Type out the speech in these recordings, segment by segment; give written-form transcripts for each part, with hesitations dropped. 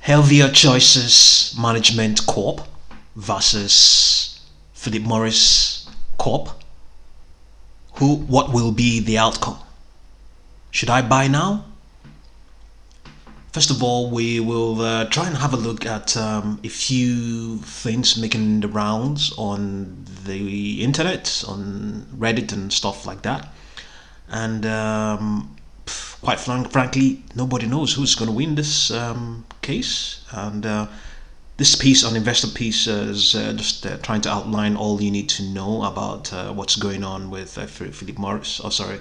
Healthier Choices Management Corp versus Philip Morris Corp. What will be the outcome? Should I buy now? First of all, we will try and have a look at a few things making the rounds on the internet, on Reddit and stuff like that. And quite frankly, nobody knows who's going to win this case. And this piece, an investor piece, is just trying to outline all you need to know about what's going on with Philip Morris. Oh, sorry,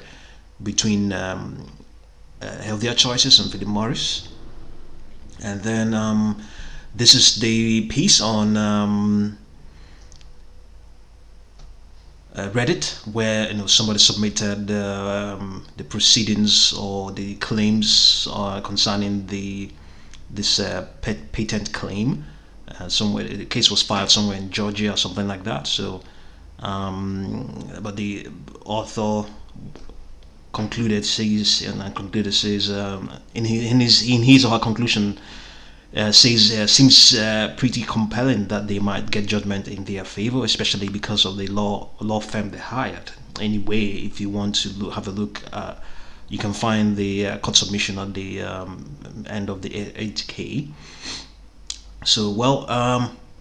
between Healthier Choices and Philip Morris. And then this is the piece on Reddit, where somebody submitted the proceedings or the claims concerning this patent claim. Somewhere the case was filed somewhere in Georgia or something like that. So, but the author says in his or her conclusion seems pretty compelling that they might get judgment in their favor, especially because of the law firm they hired. Anyway, if you want to have a look, you can find the court submission at the end of the 8K. So, well,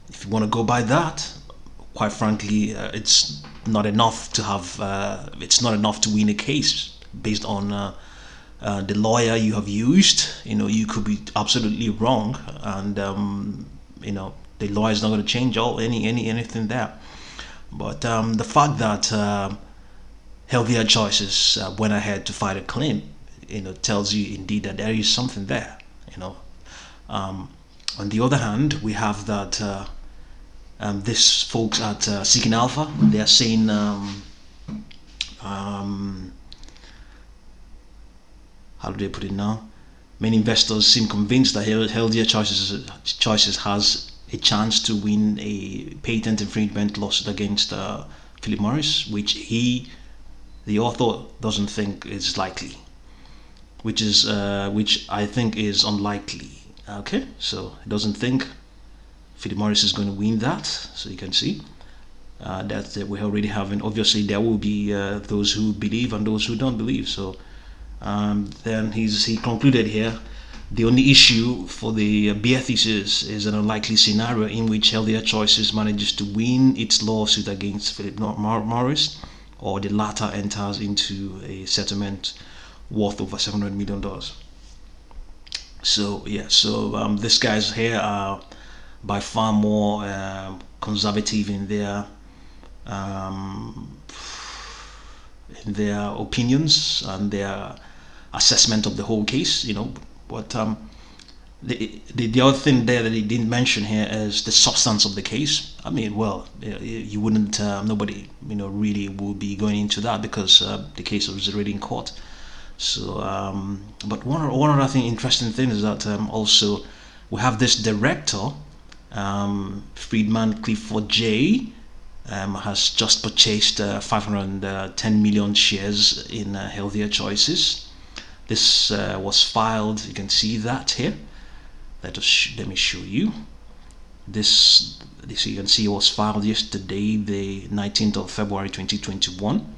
if you want to go by that, quite frankly, it's not enough to have. It's not enough to win a case based on the lawyer you have used. You could be absolutely wrong, and the lawyer is not going to change anything there. But the fact that Healthier Choices went ahead to fight a claim, tells you indeed that there is something there. On the other hand, we have that these folks at Seeking Alpha, they are saying how do they put it now? Many investors seem convinced that Healthier Choices has a chance to win a patent infringement lawsuit against Philip Morris, which the author, doesn't think is likely, which I think is unlikely. Okay, so he doesn't think Philip Morris is going to win that. So you can see that we already have, and obviously there will be those who believe and those who don't believe. So then he concluded here, the only issue for the bear thesis is an unlikely scenario in which Healthier Choices manages to win its lawsuit against Philip Morris, or the latter enters into a settlement worth over $700 million. So yeah, so these guys here are by far more conservative in their opinions and their assessment of the whole case. But the other thing there that he didn't mention here is the substance of the case. I mean, well, you wouldn't, nobody really will be going into that because the case was already in court. So but one other interesting thing is that also we have this director, Friedman Clifford J, has just purchased 510 million shares in Healthier Choices. This was filed, you can see that here. Let me show you. This you can see it was filed yesterday, the 19th of February 2021.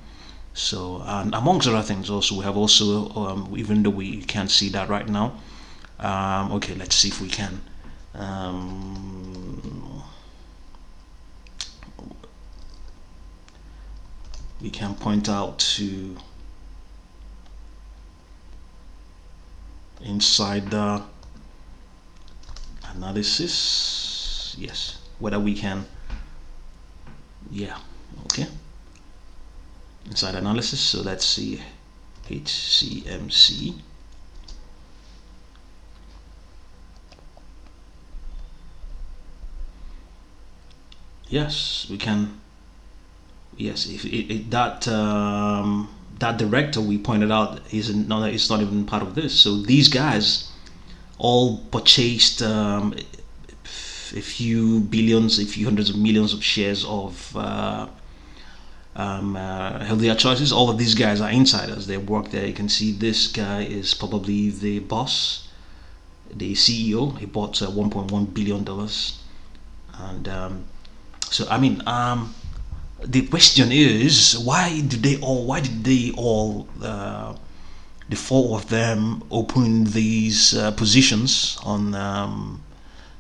So, and amongst other things also, we have also, even though we can't see that right now, okay, let's see if we can. We can point out to inside the analysis, yes, whether we can, yeah, okay, inside analysis. So let's see, HCMC. Yes, we can. Yes, if that director we pointed out is not even part of this. So these guys all purchased a few billions, a few hundreds of millions of shares of Healthier Choices. All of these guys are insiders. They work there. You can see this guy is probably the boss, the the CEO. He bought 1.1 billion dollars, and so I mean, the question is, why did they all the four of them open these positions on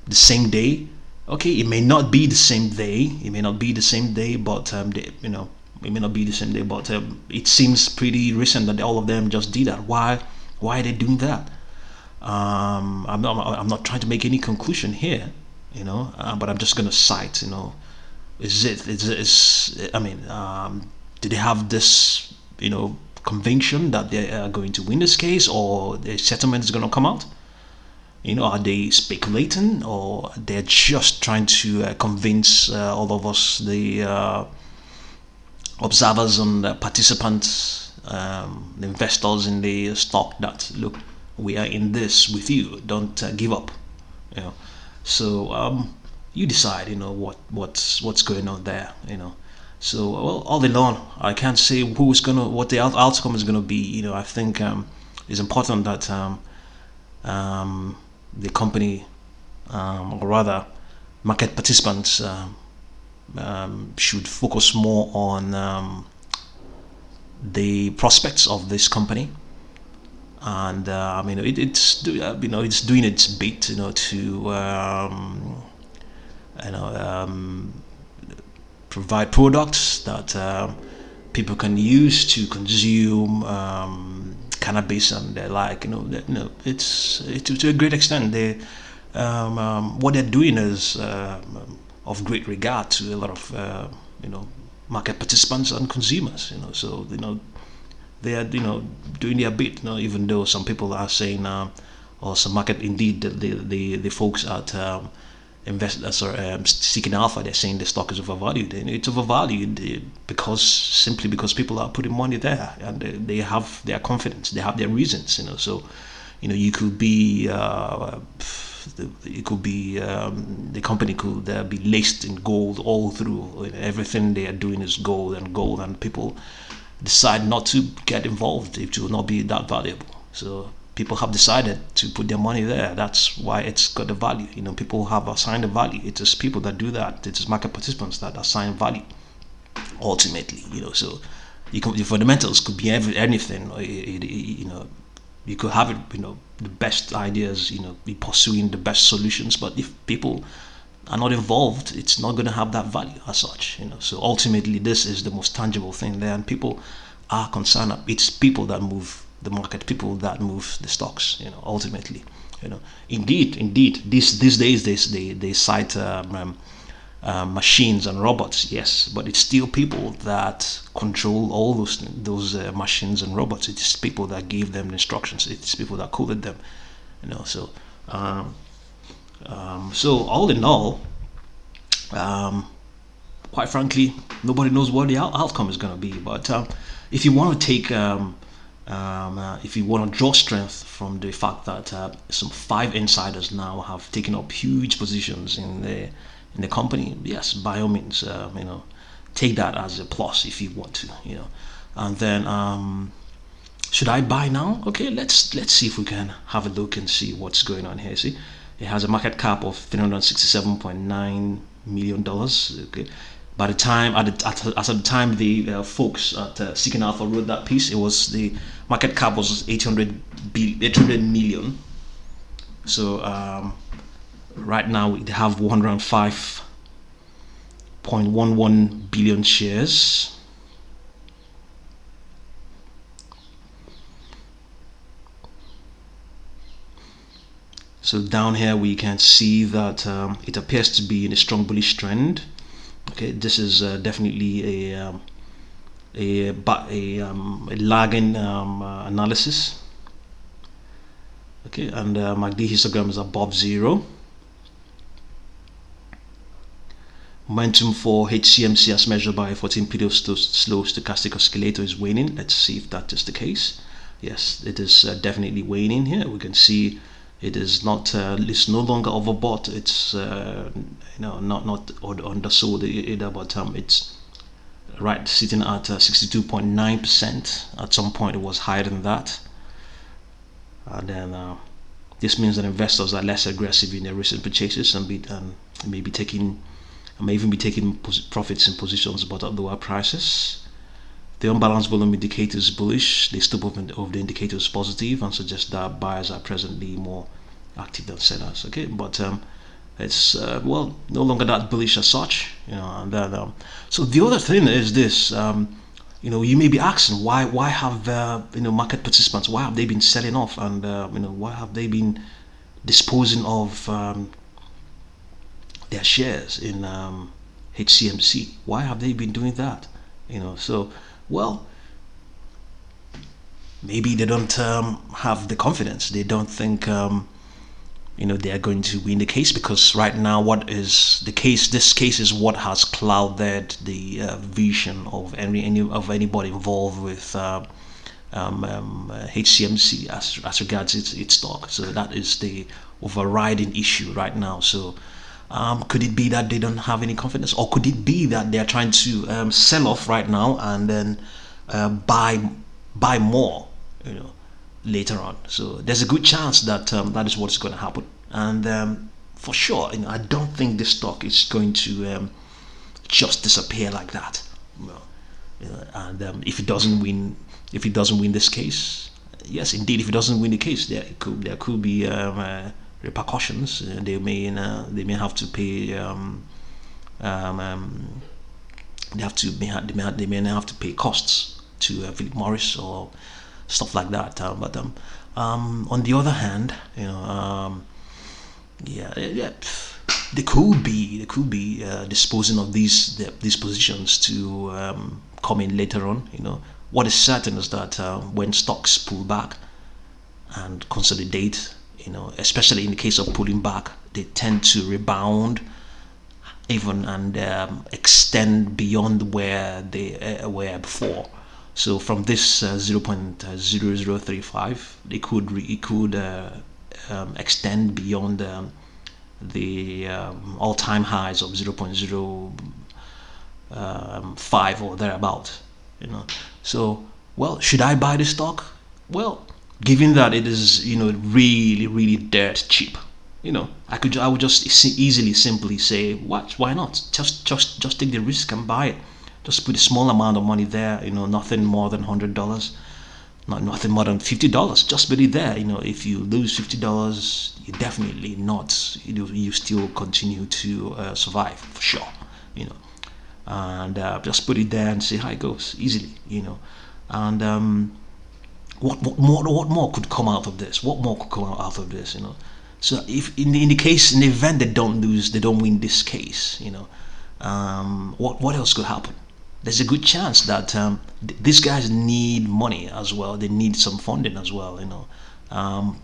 the same day? Okay, it may not be the same day. It may not be the same day, but it may not be the same day. But it seems pretty recent that all of them just did that. Why? Why are they doing that? I'm not trying to make any conclusion here, but I'm just gonna cite, do they have this, conviction that they are going to win this case, or the settlement is going to come out? Are they speculating, or they're just trying to convince all of us, the observers and the participants, the investors in the stock, that look, we are in this with you. Don't give up. So you decide. What's going on there. So, well, all in all, I can't say what the outcome is gonna be. I think it's important that the company, or rather, market participants, should focus more on the prospects of this company, and it's doing its bit, to provide products that people can use to consume cannabis and the like. It's to a great extent. What they're doing is of great regard to a lot of market participants and consumers. So they are doing their bit. Even though some people are saying, or some market, indeed, the folks at Seeking Alpha, they're saying the stock is overvalued, and it's overvalued simply because people are putting money there, and they have their confidence, they have their reasons. So you could be the company could be laced in gold all through. Everything they are doing is gold, and people decide not to get involved. It will not be that valuable. So people have decided to put their money there. That's why it's got the value. People have assigned a value. It is people that do that. It is market participants that assign value. Ultimately, so the fundamentals could be anything. You could have it. The best ideas. Be pursuing the best solutions. But if people are not involved, it's not going to have that value as such. So ultimately, this is the most tangible thing there, and people are concerned. It's people that move the market, people that move the stocks. Ultimately, indeed, these days they cite machines and robots, yes, but it's still people that control all those machines and robots. It's people that gave them the instructions. It's people that coded them. So so all in all, quite frankly, nobody knows what the outcome is going to be. But if you want to take if you want to draw strength from the fact that some 5 insiders now have taken up huge positions in the company, yes, by all means, take that as a plus if you want to, and then should I buy now? Okay, let's see if we can have a look and see what's going on here. See, it has a market cap of $367.9 million. Okay, by the time at the time the folks at Seeking Alpha wrote that piece, it was the market cap was 800 million. So right now we have 105.11 billion shares. So down here we can see that it appears to be in a strong bullish trend. Okay, this is definitely a lagging analysis. Okay, and MACD histogram is above 0. Momentum for HCMC as measured by 14-period slow stochastic oscillator is waning. Let's see if that is the case. Yes, it is definitely waning here. We can see it is not. It's no longer overbought. It's not undersold either, but it's right sitting at 62.9%. At some point, it was higher than that, and then This means that investors are less aggressive in their recent purchases and may even be taking profits in positions but at lower prices. The unbalanced volume indicator is bullish. The slope of the indicator is positive and suggests that buyers are presently more active than sellers. Okay, but it's no longer that bullish as such. And then so the other thing is this. You may be asking why have market participants, why have they been selling off, and why have they been disposing of their shares in HCMC? Why have they been doing that? So well, maybe they don't have the confidence. They don't think they are going to win the case, because right now what is the case? This case is what has clouded the vision of anybody involved with HCMC as regards its stock. So that is the overriding issue right now. So could it be that they don't have any confidence, or could it be that they are trying to sell off right now and then buy more later on? So there's a good chance that that is what's going to happen. And for sure, I don't think the stock is going to just disappear like that. And if it doesn't win this case, yes, indeed, if it doesn't win the case, there could be repercussions. They may have to pay. They may have to pay costs to Philip Morris or stuff like that. But on the other hand, they could be disposing of these positions to come in later on. What is certain is that when stocks pull back and consolidate, especially in the case of pulling back, they tend to rebound even and extend beyond where they were before. So from this 0.0035, it could extend beyond the all-time highs of 0.05 or thereabout. So well, should I buy the stock? Well, given that it is really dirt cheap, I would just simply say, why not just take the risk and buy it. Just put a small amount of money there, nothing more than $100, nothing more than $50. Just put it there. If you lose $50, you definitely not. You still continue to survive for sure. And just put it there and see how it goes easily. And what more could come out of this? What more could come out of this? So if in the event they don't win this case, what else could happen? There's a good chance that these guys need money as well. They need some funding as well.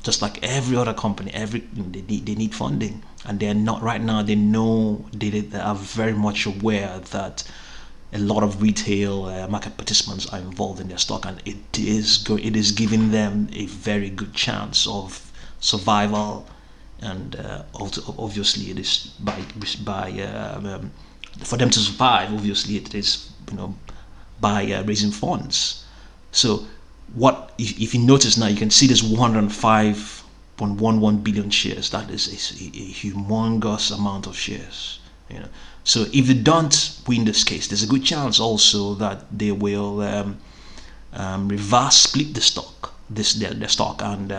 Just like every other company, they need funding, and they're not right now. They know they are very much aware that a lot of retail market participants are involved in their stock, and it is giving them a very good chance of survival. And obviously, it is for them to survive. Obviously, it is by raising funds. So what if you notice now, you can see this 105.11 billion shares. That is a humongous amount of shares. So if they don't win this case, there's a good chance also that they will reverse split the stock, their stock, and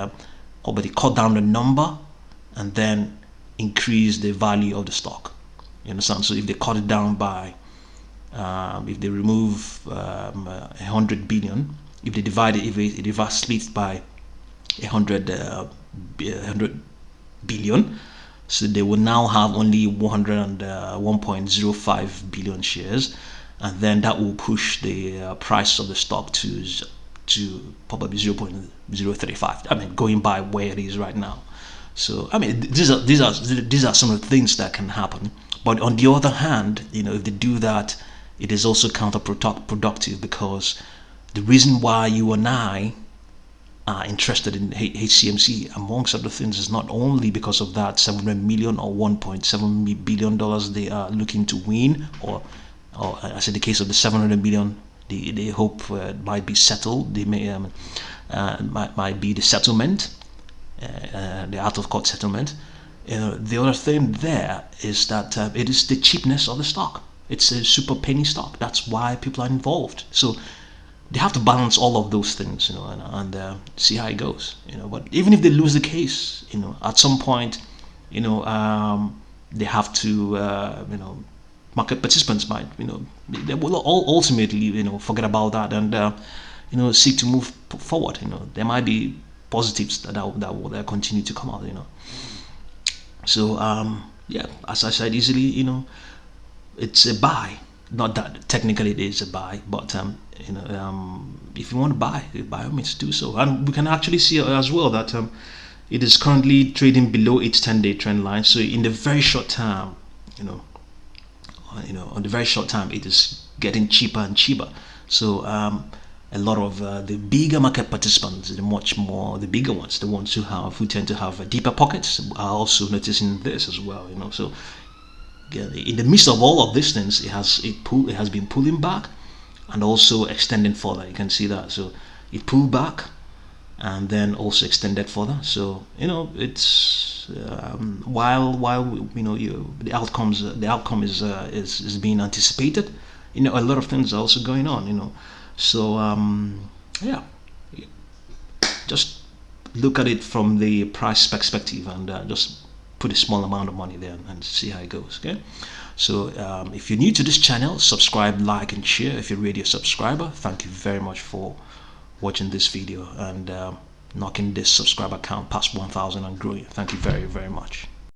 or they cut down the number and then increase the value of the stock. You understand? So if they cut it down by if they remove 100 billion, if they divide it, if it reverse split by 100 billion, so they will now have only 101.05 billion shares, and then that will push the price of the stock to probably 0.035. I mean, going by where it is right now. So I mean, these are some of the things that can happen. But on the other hand, if they do that, it is also counterproductive, because the reason why you and I are interested in HCMC, amongst other things, is not only because of that 700 million or 1.7 billion dollars they are looking to win, or as in the case of the 700 million, they hope might be settled. They may might be the settlement. the out of court settlement. The other thing there is that it is the cheapness of the stock. It's a super penny stock. That's why people are involved. So they have to balance all of those things, and see how it goes, But even if they lose the case, at some point, they have to, market participants might, they will all ultimately, forget about that and, seek to move forward. There might be positives that will continue to come out, So yeah, as I said, easily, it's a buy. Not that technically it is a buy, but if you want to buy, by all means do so. And we can actually see as well that it is currently trading below its 10-day trend line. So in the very short term, on the very short time, it is getting cheaper and cheaper. So a lot of the bigger market participants, the bigger ones, the ones who tend to have deeper pockets, are also noticing this as well. So in the midst of all of these things, it has been pulling back and also extending further. You can see that. So it pulled back and then also extended further. So it's while the outcome is being anticipated. A lot of things are also going on. So yeah, just look at it from the price perspective and just put a small amount of money there and see how it goes. Okay, so if you're new to this channel, subscribe, like, and share. If you're already a subscriber, thank you very much for watching this video and knocking this subscriber count past 1,000 and growing. Thank you very, very much.